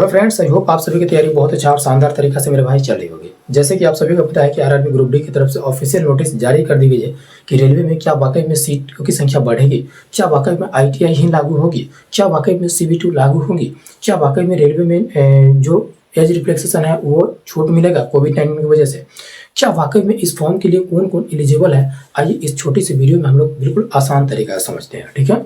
Hello friends, I hope आप सभी की तैयारी बहुत अच्छा और शानदार तरीका से मेरे भाई चल रही होगी। जैसे कि आप सभी को पता है कि आरआरबी ग्रुप डी की तरफ से ऑफिशियल नोटिस जारी कर दी गई है कि रेलवे में क्या वाकई में सीटों की संख्या बढ़ेगी, क्या वाकई में आईटीआई ही लागू होगी, क्या वाकई में सीबी2 लागू होगी, क्या वाकई में रेलवे में जो एज रिफ्लेक्सेशन है वो छूट मिलेगा कोविड-19 की वजह से, क्या वाकई में इस फॉर्म के लिए कौन कौन एलिजिबल है। आइए इस छोटी सी वीडियो में हम लोग बिल्कुल आसान तरीका से समझते हैं। ठीक है,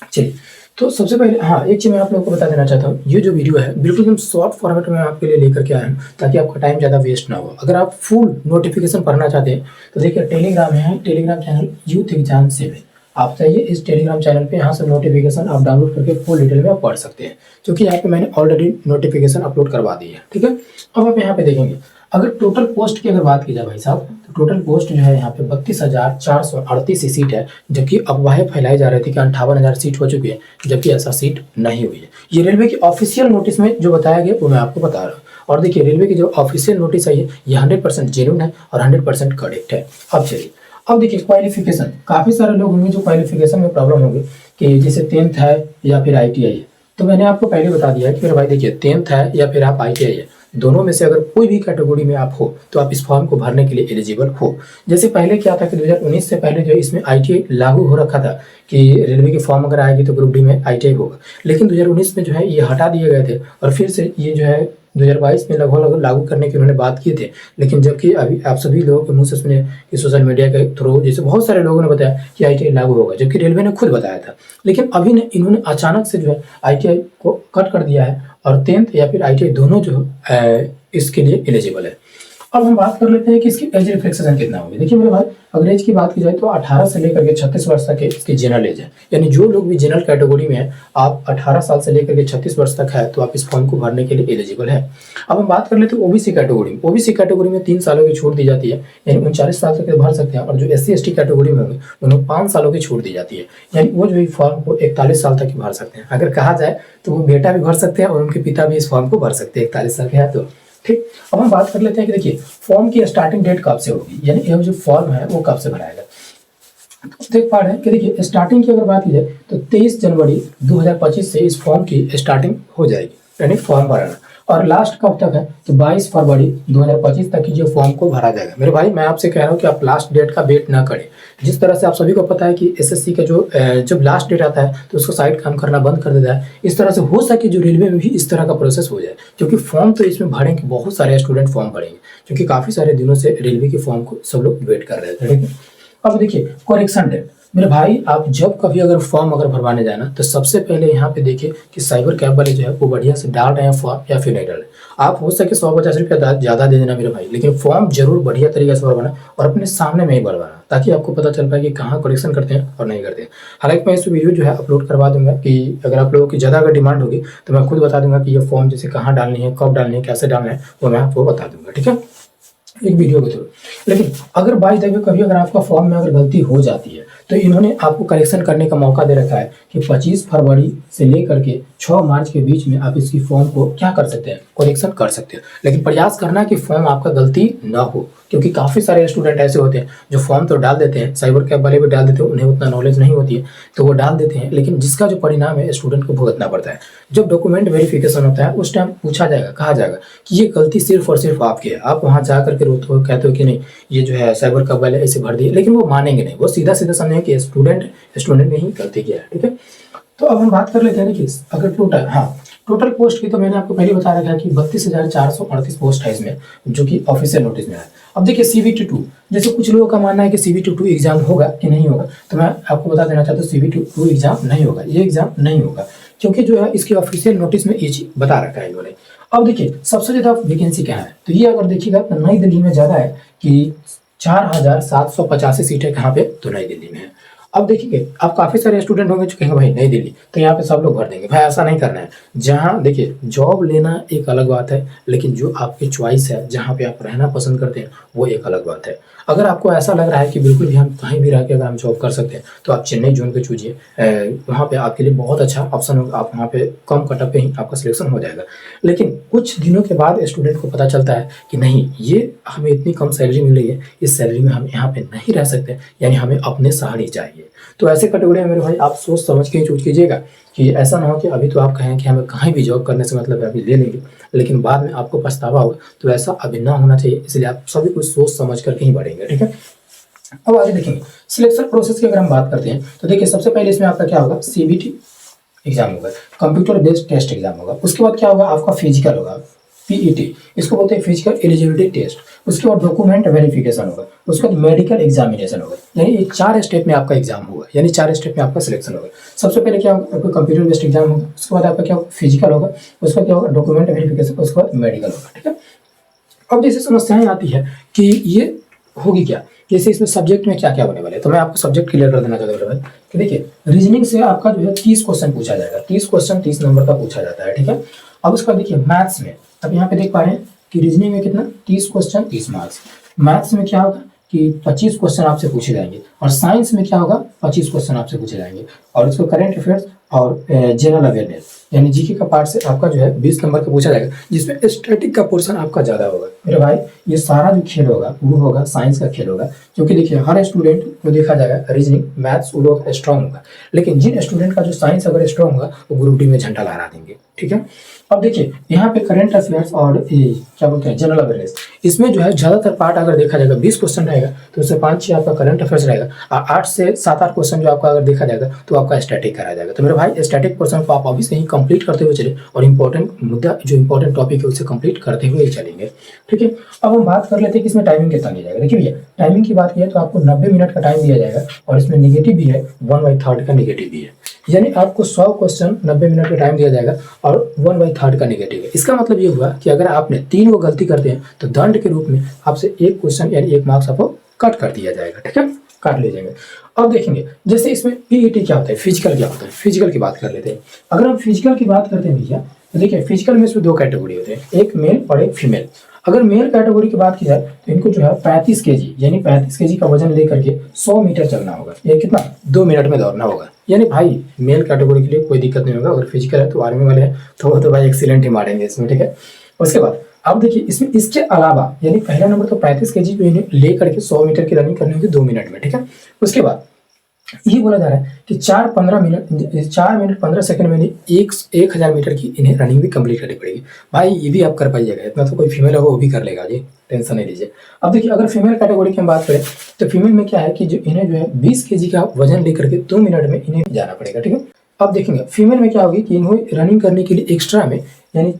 चलिए। तो सबसे पहले एक चीज़ मैं आप लोगों को बता देना चाहता हूँ, ये जो वीडियो है बिल्कुल एकदम शॉर्ट फॉर्मेट में आपके लिए लेकर के आया हूँ ताकि आपका टाइम ज़्यादा वेस्ट ना हो। अगर आप फुल नोटिफिकेशन पढ़ना चाहते हैं तो देखिए टेलीग्राम है, टेलीग्राम चैनल यूथ एग्जाम 7। आप चाहिए इस टेलीग्राम चैनल पे, यहाँ से नोटिफिकेशन आप डाउनलोड करके फुल डिटेल में आप पढ़ सकते हैं, क्योंकि यहाँ पे मैंने ऑलरेडी नोटिफिकेशन अपलोड करवा दी है। ठीक है, अब आप यहाँ पे देखेंगे अगर टोटल पोस्ट की अगर बात की जाए भाई साहब, तो टोटल पोस्ट जो है यहाँ पे 32,438 सीट है, जबकि अफवाहें फैलाई जा रही थी कि 58,000 सीट हो चुकी है, जबकि ऐसा सीट नहीं हुई है। ये रेलवे की ऑफिशियल नोटिस में जो बताया गया वो मैं आपको बता रहा हूँ। और देखिए रेलवे की जो ऑफिशियल नोटिस आई है ये 100% जेन्युइन है और 100% करेक्ट है। अब चलिए, अब देखिए क्वालिफिकेशन, काफ़ी सारे लोग होंगे जो क्वालिफिकेशन में प्रॉब्लम होगी कि जैसे 10th है या फिर ITI है। तो मैंने आपको पहले बता दिया है कि मेरे भाई देखिए 10th है या फिर आप ITI है, दोनों में से अगर कोई भी कैटेगरी में आप हो तो आप इस फॉर्म को भरने के लिए एलिजिबल हो। जैसे पहले क्या था कि 2019 से पहले जो इसमें ITI लागू हो रखा था कि रेलवे की फॉर्म अगर आएगी तो ग्रुप डी में ITI होगा, लेकिन 2019 में जो है ये हटा दिए गए थे और फिर से ये जो है 2022 में लगभग लागू करने की उन्होंने बात की थी। लेकिन जबकि अभी आप सभी लोगों के मुंह से सुने कि सोशल मीडिया के थ्रू जैसे बहुत सारे लोगों ने बताया कि ITI लागू होगा, जबकि रेलवे ने खुद बताया था। लेकिन अभी ने इन्होंने अचानक से जो है ITI को कट कर दिया है और 10th या फिर ITI दोनों जो इसके लिए एलिजिबल है। अब हम बात कर लेते हैं कि इसकी एज रिफ्लेक्सेशन कितना होगी। देखिए मेरे भाई, अगर एज की बात की जाए तो 18 से लेकर के 36 वर्ष तक इसकी जनरल एज है, यानी जो लोग भी जनरल कैटेगरी में है, आप 18 साल से लेकर के 36 वर्ष तक है तो आप इस फॉर्म को भरने के लिए एलिजिबल है। अब हम बात कर लेते हैं ओबीसी कैटेगरी में। ओबीसी कैटेगरी में 3 सालों की छूट दी जाती है, यानी 39 साल तक भर सकते हैं, और जो SC/ST कैटेगरी में होंगे उन्हें 5 सालों की छूट दी जाती है, यानी वो जो फॉर्म को 41 साल तक ही भर सकते हैं। अगर कहा जाए तो वो बेटा भी भर सकते हैं और उनके पिता भी इस फॉर्म को भर सकते हैं 41 साल के है तो। ठीक, अब हम बात कर लेते हैं कि देखिए फॉर्म की स्टार्टिंग डेट कब से होगी, यानी यह जो फॉर्म है वो कब से भराएगा। देख पा रहे हैं कि देखिए स्टार्टिंग की अगर बात की जाए तो 23 जनवरी 2025 से इस फॉर्म की स्टार्टिंग हो जाएगी, यानी फॉर्म भराना। और लास्ट कब तक है तो 22 फरवरी 2025 तक ही जो फॉर्म को भरा जाएगा। मेरे भाई मैं आपसे कह रहा हूँ कि आप लास्ट डेट का वेट ना करें। जिस तरह से आप सभी को पता है कि SSC का जो जब लास्ट डेट आता है तो उसको साइड काम करना बंद कर देता है, इस तरह से हो सके जो रेलवे में भी इस तरह का प्रोसेस हो जाए, क्योंकि फॉर्म तो इसमें भरेंगे, बहुत सारे स्टूडेंट फॉर्म भरेंगे, क्योंकि काफ़ी सारे दिनों से रेलवे के फॉर्म को सब लोग वेट कर रहे थे। ठीक है, अब देखिए करेक्शन डेट। मेरे भाई आप जब कभी अगर फॉर्म अगर भरवाने जाए ना तो सबसे पहले यहाँ पे देखिए कि साइबर कैब वाले जो है वो बढ़िया से डाल रहे हैं फॉर्म या फिर नहीं डाल रहे। आप हो सके 150 रुपया ज़्यादा दे देना मेरे भाई, लेकिन फॉर्म जरूर बढ़िया तरीके से भरवाना और अपने सामने में ही भरवाना, ताकि आपको पता चल पाए कि कहाँ करेक्शन करते हैं और नहीं करते हैं। हालांकि मैं इस वीडियो जो है अपलोड करवा दूंगा कि अगर आप लोगों की ज़्यादा अगर डिमांड होगी तो मैं खुद बता दूंगा कि ये फॉर्म जैसे कहाँ डालनी है, कब डालनी है, कैसे डालना है, वो मैं आपको बता दूंगा। ठीक है, एक वीडियो के थ्रू। लेकिन अगर बाई द वे कभी अगर आपका फॉर्म में अगर गलती हो जाती है तो इन्होंने आपको करेक्शन करने का मौका दे रखा है कि 25 फरवरी से लेकर के 6 मार्च के बीच में आप इसकी फॉर्म को क्या कर सकते हैं, करेक्शन कर सकते हैं। लेकिन प्रयास करना कि फॉर्म आपका गलती ना हो, क्योंकि काफ़ी सारे स्टूडेंट ऐसे होते हैं जो फॉर्म तो डाल देते हैं, साइबर कैब वाले भी डाल देते हैं, उन्हें उतना नॉलेज नहीं होती है तो वो डाल देते हैं, लेकिन जिसका जो परिणाम है स्टूडेंट को भुगतना पड़ता है। जब डॉक्यूमेंट वेरिफिकेशन होता है उस टाइम पूछा जाएगा, कहा जाएगा कि ये गलती सिर्फ और सिर्फ आपकी है। आप वहाँ जा करके रोते हो, कहते हो कि नहीं ये जो है साइबर कैब वाले ऐसे भर दिए, लेकिन वो मानेंगे नहीं, वो सीधा सीधा समझेंगे कि स्टूडेंट ने ही गलती किया है। ठीक है, तो अब हम बात कर लेते हैं कि अगर टोटल पोस्ट की तो मैंने आपको पहले बता रखा है कि 32,438 पोस्ट है इसमें, जो कि ऑफिशियल नोटिस में है। अब देखिए CBT2, जैसे कुछ लोगों का मानना है कि CBT2 एग्जाम होगा कि नहीं होगा, तो मैं आपको बता देना चाहता हूँ CBT2 एग्जाम नहीं होगा, ये एग्जाम नहीं होगा, क्योंकि जो है इसकी ऑफिशियल नोटिस में ये चीज बता रखा है इन्होंने। अब देखिए सबसे ज्यादा वैकेंसी क्या है, तो ये अगर देखिएगा तो नई दिल्ली में ज्यादा है कि 4,785 सीटें कहाँ पे, तो नई दिल्ली में है। अब देखिए अब काफ़ी सारे स्टूडेंट होंगे जो कहेंगे भाई नई दिल्ली तो यहाँ पे सब लोग भर देंगे। भाई ऐसा नहीं करना है। जहाँ देखिए जॉब लेना एक अलग बात है, लेकिन जो आपकी चॉइस है, जहाँ पे आप रहना पसंद करते हैं वो एक अलग बात है। अगर आपको ऐसा लग रहा है कि बिल्कुल भी हम कहीं भी रह के अगर हम जॉब कर सकते हैं तो आप चेन्नई जोन पे चूजिए, वहाँ पे आपके लिए बहुत अच्छा ऑप्शन होगा। आप वहाँ पे कम कटअप पे ही आपका सिलेक्शन हो जाएगा। लेकिन कुछ दिनों के बाद स्टूडेंट को पता चलता है कि नहीं, ये हमें इतनी कम सैलरी मिल रही है, इस सैलरी में हम यहाँ पे नहीं रह सकते, यानी हमें अपने शहर ही चाहिए। चाहिए। तो ऐसे कैटेगरी में मेरे भाई आप सोच समझ के ही चूज कीजिएगा कि ऐसा ना हो कि अभी तो आप कहें कि हमें कहीं भी जॉब करने से मतलब है अभी ले लेंगे, लेकिन बाद में आपको पछतावा होगा। तो ऐसा अभी ना होना चाहिए, इसलिए आप सभी कुछ सोच समझ करके ही बढ़ेंगे। ठीक है, अब आगे देखेंगे सिलेक्शन प्रोसेस की अगर हम बात करते हैं तो देखिए सबसे पहले इसमें आपका क्या होगा, सीबीटी एग्जाम होगा, कंप्यूटर बेस्ड टेस्ट एग्जाम होगा। उसके बाद क्या होगा, आपका फिजिकल होगा, पीईटी, इसको बोलते हैं फिजिकल एलिजिबिलिटी टेस्ट। उसके बाद डॉक्यूमेंट वेरिफिकेशन होगा, उसके बाद मेडिकल एग्जामिनेशन होगा। यानी ये 4 स्टेप में आपका एग्जाम होगा, यानी 4 स्टेप में आपका सिलेक्शन होगा। सबसे पहले क्या होगा, आपका कंप्यूटर बेस्ड एग्जाम होगा, उसके बाद आपका क्या होगा, फिजिकल होगा, उसके बाद क्या होगा, डॉक्यूमेंट वेरिफिकेशन, उसके बाद मेडिकल होगा। ठीक है, अब जैसे समस्याएं आती है कि ये होगी क्या, जैसे इसमें सब्जेक्ट में क्या क्या होने वाले हैं, तो मैं आपको सब्जेक्ट क्लियर कर देना चाहता हूँ कि देखिए रीजनिंग से आपका जो है 30 क्वेश्चन पूछा जाएगा, 30 क्वेश्चन 30 नंबर का पूछा जाता है। ठीक है, अब उसका देखिए मैथ्स में, अब यहाँ पे देख पा रहे हैं कि रीजनिंग में कितना 30 क्वेश्चन 30 मार्क्स, मैथ्स में क्या होगा कि 25 क्वेश्चन आपसे पूछे जाएंगे, और साइंस में क्या होगा 25 क्वेश्चन आपसे पूछे जाएंगे, और उसको करंट अफेयर्स और जनरल अवेयरनेस यानी जीके का पार्ट से आपका जो है 20 नंबर का पूछा जाएगा, जिसमें स्टैटिक का पोर्शन आपका ज़्यादा होगा। मेरे भाई ये सारा जो खेल होगा वो होगा साइंस का खेल होगा, क्योंकि देखिए हर स्टूडेंट को देखा जाएगा रीजनिंग मैथ्स वो लोग स्ट्रॉन्ग होगा, लेकिन जिन स्टूडेंट का जो साइंस अगर स्ट्रॉन्ग होगा वो ग्रुप डी में झंडा लहरा देंगे। ठीक है, अब देखिए यहाँ पे करंट अफेयर्स और क्या बोलते हैं जनरल अवेयरनेस, इसमें जो है ज़्यादातर पार्ट अगर देखा जाएगा 20 क्वेश्चन रहेगा तो उससे 5-6 आपका करंट अफेयर्स रहेगा, और 8 से 7-8 क्वेश्चन जो आपका अगर देखा जाएगा तो आपका स्टैटिक करा जाएगा। तो मेरे भाई स्टैटिक पोर्शन को आप अभी से ही कंप्लीट करते हुए चले, और इंपॉर्टेंट मुद्दा जो इंपॉर्टेंट टॉपिक है उसे कंप्लीट करते हुए ही चलेंगे। ठीक है, अब हम बात कर लेते हैं कि इसमें टाइमिंग कितना दिया जाएगा। देखिए भैया टाइमिंग की बात की है तो आपको 90 मिनट का टाइम दिया जाएगा, और इसमें निगेटिव भी है, 1/3 का निगेटिव भी है, यानी आपको 100 क्वेश्चन 90 मिनट का टाइम दिया जाएगा और 1/3 का निगेटिव है। इसका मतलब ये हुआ कि अगर आपने 3 को गलती करते हैं तो दंड के रूप में आपसे 1 क्वेश्चन यानी 1 मार्क्स आपको कट कर दिया जाएगा। ठीक है, काट ले जाएंगे। अब देखेंगे जैसे इसमें पीईटी क्या होता है, फिजिकल क्या होता है, फिजिकल की बात कर लेते हैं। अगर हम फिजिकल की बात करते हैं भैया तो देखिए फिजिकल में इसमें 2 कैटेगरी होते हैं, एक मेल और एक फीमेल। अगर मेल कैटेगरी की बात की जाए तो इनको जो है 35 केजी यानी 35 केजी का वजन लेकर के 100 मीटर चलना होगा, ये कितना 2 मिनट में दौड़ना होगा। यानी भाई मेल कैटेगरी के लिए कोई दिक्कत नहीं होगा, अगर फिजिकल है तो आर्मी वाले हैं तो वो तो भाई एक्सीलेंट ही मारेंगे इसमें। ठीक है, उसके बाद अब देखिए इसमें इसके अलावा यानी पहला नंबर तो 35 केजी को इन्हें लेकर के 100 मीटर की रनिंग करनी होगी 2 मिनट में। ठीक है, उसके बाद ये बोला जा रहा है कि 4 मिनट 15 सेकंड में 1000 मीटर की इन्हें रनिंग भी कंप्लीट करनी पड़ेगी। भाई ये भी आप कर पाइएगा, इतना तो कोई फीमेल होगा वो भी कर लेगा जी, टेंशन नहीं लीजिए। अब देखिए अगर फीमेल कैटेगरी की हम बात करें तो फीमेल में क्या है कि जो इन्हें जो है 20 केजी का वजन लेकर के 2 मिनट में इन्हें जाना पड़ेगा। ठीक है, अब देखेंगे फीमेल में क्या होगी कि इन्हें रनिंग करने के लिए एक्स्ट्रा में यानी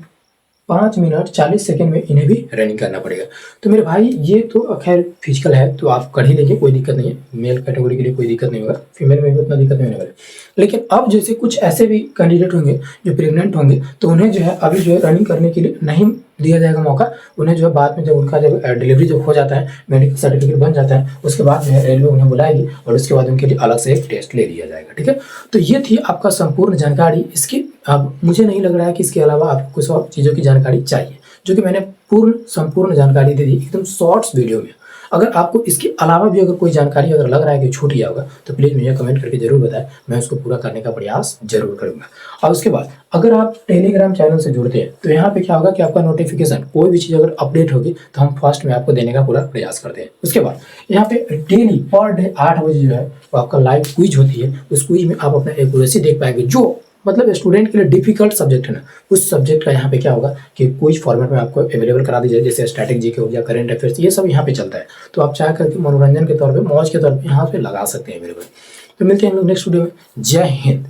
5 मिनट 40 सेकंड में इन्हें भी रनिंग करना पड़ेगा। तो मेरे भाई ये तो खैर फिजिकल है तो आप कर ही लेंगे, कोई दिक्कत नहीं है, मेल कैटेगरी के लिए कोई दिक्कत नहीं होगा, फीमेल में भी उतना दिक्कत नहीं होने वाला। लेकिन अब जैसे कुछ ऐसे भी कैंडिडेट होंगे जो प्रेग्नेंट होंगे तो उन्हें जो है अभी जो है रनिंग करने के लिए नहीं दिया जाएगा मौका, उन्हें जो है बाद में जब उनका जब डिलीवरी जब हो जाता है, मेडिकल सर्टिफिकेट बन जाता है, उसके बाद जो है रेलवे उन्हें बुलाएगी और उसके बाद उनके लिए अलग से एक टेस्ट ले लिया जाएगा। ठीक है, तो ये थी आपका संपूर्ण जानकारी इसकी। अब मुझे नहीं लग रहा है कि इसके अलावा आपको कुछ और चीज़ों की जानकारी चाहिए, जो कि मैंने संपूर्ण जानकारी दे दी एकदम शॉर्ट्स वीडियो में। अगर आपको इसके अलावा भी अगर कोई जानकारी अगर लग रहा है कि छूट गया होगा तो प्लीज़ मुझे कमेंट करके जरूर बताएं, मैं उसको पूरा करने का प्रयास जरूर करूंगा। और उसके बाद अगर आप टेलीग्राम चैनल से जुड़ते हैं तो यहाँ पे क्या होगा कि आपका नोटिफिकेशन कोई भी चीज़ अगर अपडेट होगी तो हम फर्स्ट में आपको देने का पूरा प्रयास करते हैं। उसके बाद यहाँ पे डेली पर डे 8 बजे जो है वो आपका लाइव क्विज होती है, उस क्विज में आप अपना एक्यूरेसी देख पाएंगे, जो मतलब स्टूडेंट के लिए डिफिकल्ट सब्जेक्ट है ना, उस सब्जेक्ट का यहाँ पे क्या होगा कि कुछ फॉर्मेट में आपको अवेलेबल करा दीजिए, जैसे स्टैटिक जीके हो गया, करंट अफेयर्स, ये सब यहाँ पे चलता है। तो आप चाह करके मनोरंजन के तौर पे, मौज के तौर पे यहाँ पे लगा सकते हैं मेरे भाई। तो मिलते हैं हम लोग नेक्स्ट वीडियो में। जय हिंद।